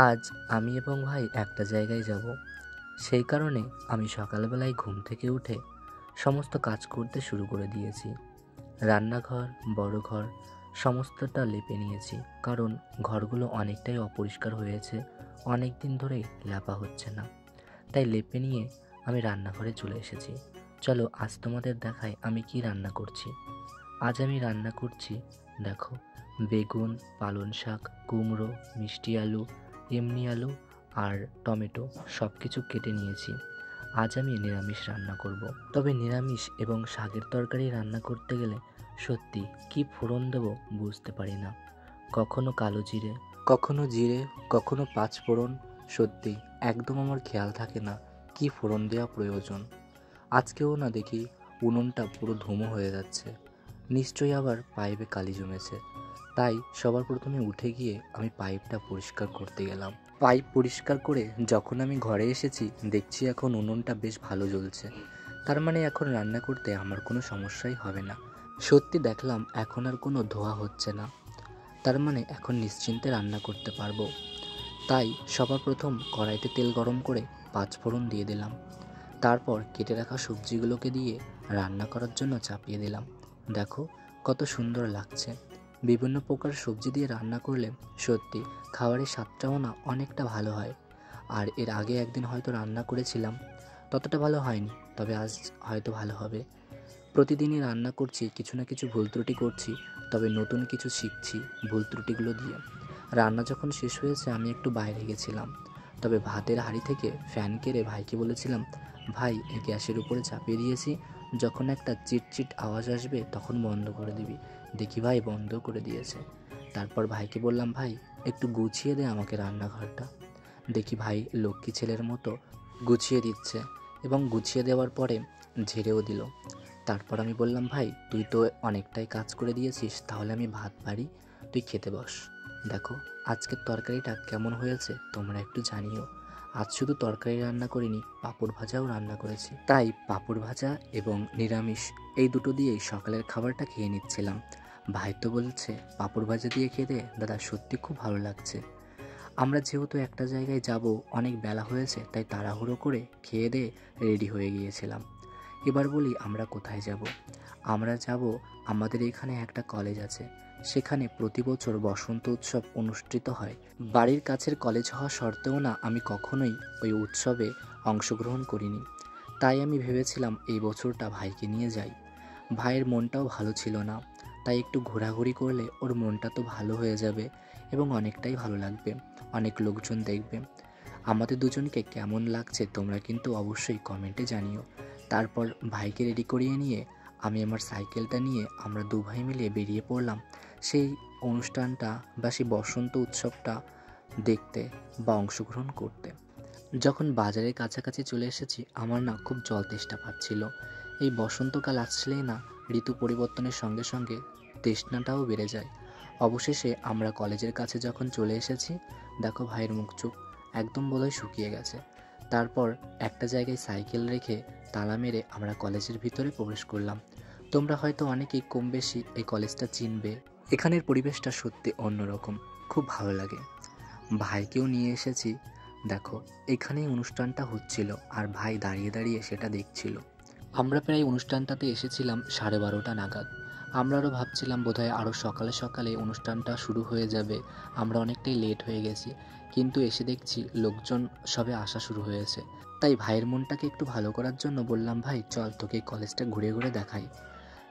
আজ আমি এবং ভাই একটা জায়গায় যাব। সেই কারণে আমি সকালবেলায় ঘুম থেকে উঠে সমস্ত কাজ করতে শুরু করে দিয়েছি। রান্নাঘর, বড় ঘর সমস্তটা লেপে নিয়েছি, কারণ ঘরগুলো অনেকটাই অপরিষ্কার হয়েছে, অনেক দিন ধরেই লেপা হচ্ছে না। তাই লেপে নিয়ে আমি রান্নাঘরে চলে এসেছি। চলো আজ তোমাদের দেখাই আমি কি রান্না করছি। আজ আমি রান্না করছি, দেখো, বেগুন, পালং শাক, কুমড়ো, মিষ্টি আলু, এমনি আলু আর টমেটো সব কিছু কেটে নিয়েছি। আজ আমি নিরামিষ রান্না করব। তবে নিরামিষ এবং শাকের তরকারি রান্না করতে গেলে সত্যি কি ফোড়ন দেবো বুঝতে পারি না। কখনো কালো জিরে, কখনো জিরে, কখনো পাঁচ ফোড়ন। সত্যি একদম আমার খেয়াল থাকে না কি ফোড়ন দেওয়া প্রয়োজন। আজকেও না দেখি উনুনটা পুরো ধুমো হয়ে যাচ্ছে, নিশ্চয়ই আবার পাইপে কালি জমেছে। তাই সবার প্রথমে উঠে গিয়ে আমি পাইপটা পরিষ্কার করতে গেলাম। পাইপ পরিষ্কার করে যখন আমি ঘরে এসেছি, দেখছি এখন উনুনটা বেশ ভালো জ্বলছে। তার মানে এখন রান্না করতে আমার কোনো সমস্যাই হবে না। সত্যি দেখলাম এখন আর কোনো ধোয়া হচ্ছে না, তার মানে এখন নিশ্চিন্তে রান্না করতে পারবো। তাই সবার প্রথম কড়াইতে তেল গরম করে পাঁচ ফোড়ন দিয়ে দিলাম। তারপর কেটে রাখা সবজিগুলোকে দিয়ে রান্না করার জন্য চাপিয়ে দিলাম। দেখো কত সুন্দর লাগছে। বিভিন্ন প্রকার সবজি দিয়ে রান্না করলে সত্যি খাবারের স্বাদটাও না অনেকটা ভালো হয়। আর এর আগে একদিন হয়তো রান্না করেছিলাম, ততটা ভালো হয়নি, তবে আজ হয়তো ভালো হবে। প্রতিদিনই রান্না করছি, কিছু না কিছু ভুল ত্রুটি করছি, তবে নতুন কিছু শিখছি ভুল ত্রুটিগুলো দিয়ে। রান্না যখন শেষ হয়েছে আমি একটু বাইরে গেছিলাম, তবে ভাতের হাঁড়ি থেকে ফ্যান কেড়ে ভাইকে বলেছিলাম, ভাই এই গ্যাসের উপরে চাপিয়ে দিয়েছি, যখন একটা চিটচিট আওয়াজ আসবে তখন বন্ধ করে দিবি। দেখি ভাই বন্ধ করে দিয়েছে। তারপর ভাইকে বললাম, ভাই একটু গুছিয়ে দে আমাকে রান্নাঘরটা। দেখি ভাই লক্ষ্মী ছেলের মতো গুছিয়ে দিচ্ছে, এবং গুছিয়ে দেওয়ার পরে ঝেড়েও দিল। তারপর আমি বললাম, ভাই তুই তো অনেকটাই কাজ করে দিয়েছিস, তাহলে আমি ভাত বাড়ি, তুই খেতে বস। দেখো আজকের তরকারিটা কেমন হয়েছে তোমরা একটু জানিও। আজ শুধু তরকারি রান্না করিনি, পাঁপড় ভাজাও রান্না করেছি। তাই পাঁপড় ভাজা এবং নিরামিষ এই দুটো দিয়েই সকালের খাবারটা খেয়ে নিচ্ছিলাম। ভাই তো বলছে পাঁপড় ভাজা দিয়ে খেতে দাদা সত্যি খুব ভালো লাগছে। আমরা যেহেতু একটা জায়গায় যাব, অনেক বেলা হয়েছে, তাই তাড়াহুড়ো করে খেয়ে দিয়ে রেডি হয়ে গিয়েছিলাম। এবার বলি আমরা কোথায় যাব। আমরা যাব, আমাদের এখানে একটা কলেজ আছে, সেখানে প্রতি বছর বসন্ত উৎসব অনুষ্ঠিত হয়। বাড়ির কাছের কলেজ হওয়া সত্ত্বেও না আমি কখনোই ওই উৎসবে অংশগ্রহণ করিনি। তাই আমি ভেবেছিলাম এই বছরটা ভাইকে নিয়ে যাই। ভাইয়ের মনটাও ভালো ছিল না, তাই একটু ঘোরাঘুরি করলে ওর মনটা তো ভালো হয়ে যাবে এবং অনেকটাই ভালো লাগবে, অনেক লোকজন দেখবে। আমাদের দুজনকে কেমন লাগছে তোমরা কিন্তু অবশ্যই কমেন্টে জানিও। তারপর ভাইকে রেডি করিয়ে নিয়ে আমি আমার সাইকেলটা নিয়ে আমরা দু ভাই মিলে বেরিয়ে পড়লাম সেই অনুষ্ঠানটা বা সেই বসন্ত উৎসবটা দেখতে বা অংশগ্রহণ করতে। যখন বাজারের কাছাকাছি চলে এসেছি, আমার না খুব জল তেষ্টা পাচ্ছিল। এই বসন্তকাল আসলেই না ঋতু পরিবর্তনের সঙ্গে সঙ্গে তৃষ্ণাটাও বেড়ে যায়। অবশেষে আমরা কলেজের কাছে যখন চলে এসেছি, দেখো ভাইয়ের মুখ চোখ একদম বোধহয় শুকিয়ে গেছে। তারপর একটা জায়গায় সাইকেল রেখে তালা মেরে আমরা কলেজের ভিতরে প্রবেশ করলাম। তোমরা হয়তো অনেকেই কম বেশি এই কলেজটা চিনবে। এখানের পরিবেশটা সত্যি অন্যরকম, খুব ভালো লাগে। ভাইকেও নিয়ে এসেছি। দেখো এখানেই অনুষ্ঠানটা হচ্ছিল আর ভাই দাঁড়িয়ে দাঁড়িয়ে সেটা দেখছিল। আমরা প্রায় অনুষ্ঠানটাতে এসেছিলাম 12:30 নাগাদ। আমরা আরও ভাবছিলাম বোধহয় আরও সকালে সকালে অনুষ্ঠানটা শুরু হয়ে যাবে, আমরা অনেকটাই লেট হয়ে গেছি, কিন্তু এসে দেখছি লোকজন সবে আসা শুরু হয়েছে। তাই ভাইয়ের মনটাকে একটু ভালো করার জন্য বললাম, ভাই চল তোকে এই কলেজটা ঘুরে ঘুরে দেখাই।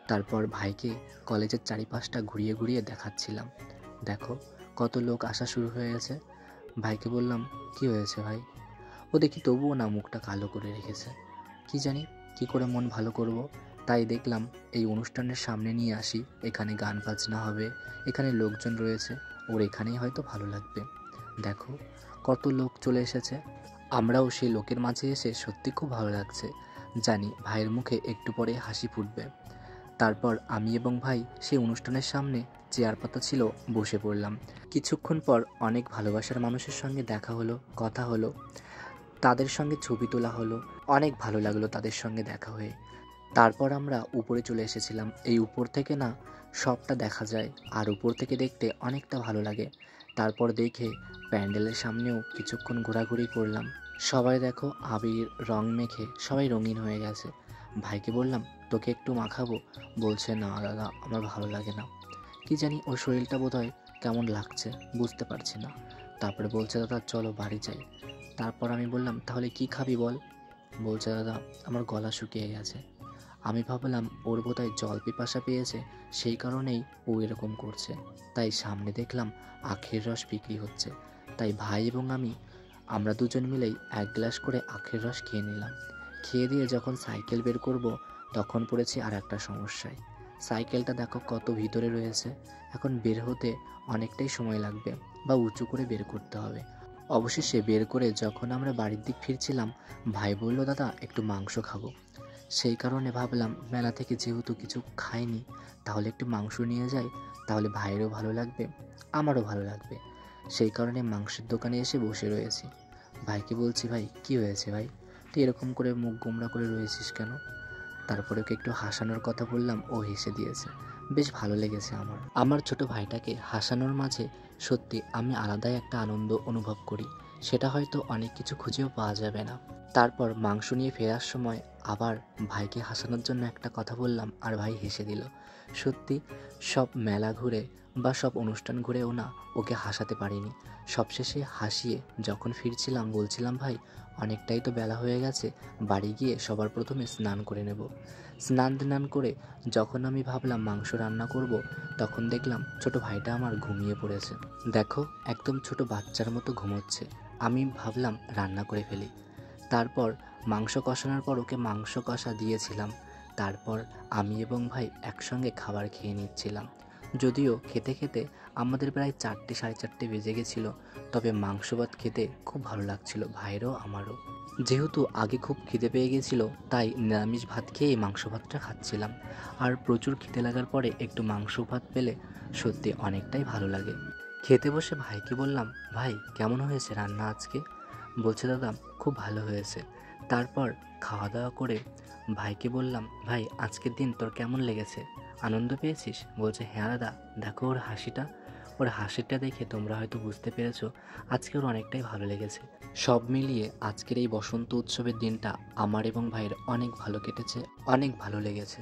তারপর ভাইকে কলেজের চারিপাশটা ঘুরিয়ে ঘুরিয়ে দেখাচ্ছিলাম। দেখো কত লোক আসা শুরু হয়ে গেছে। ভাইকে বললাম, কি হয়েছে ভাই? ও দেখি তবুও না মুখটা কালো করে রেখেছে। কি জানি কি করে মন ভালো করব। তাই দেখলাম এই অনুষ্ঠানের সামনে নিয়ে আসি, এখানে গান বাজনা হবে, এখানে লোকজন রয়েছে, ওর এখানেই হয়তো ভালো লাগবে। দেখো কত লোক চলে এসেছে, আমরাও সেই লোকের মাঝে এসে সত্যি খুব ভালো লাগছে। জানি ভাইয়ের মুখে একটু পরে হাসি ফুটবে। তারপর আমি এবং ভাই সেই অনুষ্ঠানের সামনে চেয়ার পাতা ছিল, বসে পড়লাম। কিছুক্ষণ পর অনেক ভালোবাসার মানুষের সঙ্গে দেখা হলো, কথা হলো, তাদের সঙ্গে ছবি তোলা হলো। অনেক ভালো লাগলো তাদের সঙ্গে দেখা হয়ে। তারপর আমরা উপরে চলে এসেছিলাম। এই উপর থেকে না সবটা দেখা যায়, আর উপর থেকে দেখতে অনেকটা ভালো লাগে। তারপর দেখে প্যান্ডেলের সামনেও কিছুক্ষণ ঘোরাঘুরি করলাম। সবাই দেখো আবির রং মেখে সবাই রঙিন হয়ে গেছে। ভাইকে বললাম, তোকে একটু মাখাবো? বলছে, না দাদা, আমার ভালো লাগে না। কি জানি ওর শরীরটা বোধহয় কেমন লাগছে, বুঝতে পারছি না। তারপরে বলছে, দাদা চলো বাড়ি যাই। তারপর আমি বললাম, তাহলে কি খাবি বল? বলছে, দাদা আমার গলা শুকিয়ে গেছে। আমি ভাবলাম ওর বোধহয় জল পিপাসা পেয়েছে, সেই কারণেই ও এরকম করছে। তাই সামনে দেখলাম আখের রস বিক্রি হচ্ছে। তাই ভাই এবং আমরা দুজন মিলেই 1 গ্লাস করে আখের রস খেয়ে নিলাম। খেয়ে দিয়ে যখন সাইকেল বের করব, তখন পড়েছি আর একটা সমস্যায়। সাইকেলটা দেখো কত ভিতরে রয়েছে, এখন বের হতে অনেকটাই সময় লাগবে বা উঁচু করে বের করতে হবে। অবশেষে বের করে যখন আমরা বাড়ির দিক ফিরছিলাম, ভাই বলল, দাদা একটু মাংস খাবো। সেই কারণে ভাবলাম মেলা থেকে যেহেতু কিছু খাইনি, তাহলে একটু মাংস নিয়ে যাই, তাহলে ভাইয়েরও ভালো লাগবে, আমারও ভালো লাগবে। সেই কারণে মাংসের দোকানে এসে বসে রয়েছি। ভাইকে বলছি, ভাই কি হয়েছে ভাই, তুই এরকম করে মুখ গোমড়া করে রয়েছিস কেন? তারপরে ওকে একটু হাসানোর কথা বললাম, ও হেসে দিয়েছে। বেশ ভালো লেগেছে আমার ছোট ভাইটাকে হাসানোর মাঝে সত্যি আমি আলাদাই একটা আনন্দ অনুভব করি, সেটা হয়তো অনেক কিছু খুঁজেও পাওয়া যাবে না। তারপর মাংস নিয়ে ফেরার সময় আবার ভাইকে হাসানোর জন্য একটা কথা বললাম, আর ভাই হেসে দিল। সত্যি সব মেলা ঘুরে বা সব অনুষ্ঠান ঘুরেও না ওকে হাসাতে পারিনি। সবশেষে হাসিয়ে যখন ফিরছিলাম বলছিলাম, ভাই অনেকটাই তো বেলা হয়ে গেছে, বাড়ি গিয়ে সবার প্রথমে স্নান করে নেব। স্নান করে যখন আমি ভাবলাম মাংস রান্না করব, তখন দেখলাম ছোট ভাইটা আমার ঘুমিয়ে পড়েছে। দেখো একদম ছোট বাচ্চার মতো ঘুমোচ্ছে। আমি ভাবলাম রান্না করে ফেলি। তারপর মাংস কষানোর পর ওকে মাংস কষা দিয়েছিলাম। তারপর আমি এবং ভাই একসঙ্গে খাবার খেয়ে নিচ্ছিলাম। যদিও খেতে খেতে আমাদের প্রায় 4টে সাড়ে 4টে বেজে গেছিলো, তবে মাংস ভাত খেতে খুব ভালো লাগছিল ভাইয়েরও আমারও। যেহেতু আগে খুব খিদে পেয়ে গেছিলো, তাই নিরামিষ ভাত খেয়েই মাংস ভাতটা খাচ্ছিলাম। আর প্রচুর খিদে লাগার পরে একটু মাংস ভাত পেলে সত্যি অনেকটাই ভালো লাগে। খেতে বসে ভাইকে বললাম, ভাই কেমন হয়েছে রান্না আজকে? বলছে, দাদা খুব ভালো হয়েছে। তারপর খাওয়া দাওয়া করে ভাইকে বললাম, ভাই আজকের দিন তোর কেমন লেগেছে, আনন্দ পেয়েছিস? বলছে, হ্যাঁ দাদা, দেখো ওর হাসিটা দেখে তোমরা হয়তো বুঝতে পেরেছো আজকে ওর অনেকটাই ভালো লেগেছে। সব মিলিয়ে আজকের এই বসন্ত উৎসবের দিনটা আমার এবং ভাইয়ের অনেক ভালো কেটেছে, অনেক ভালো লেগেছে।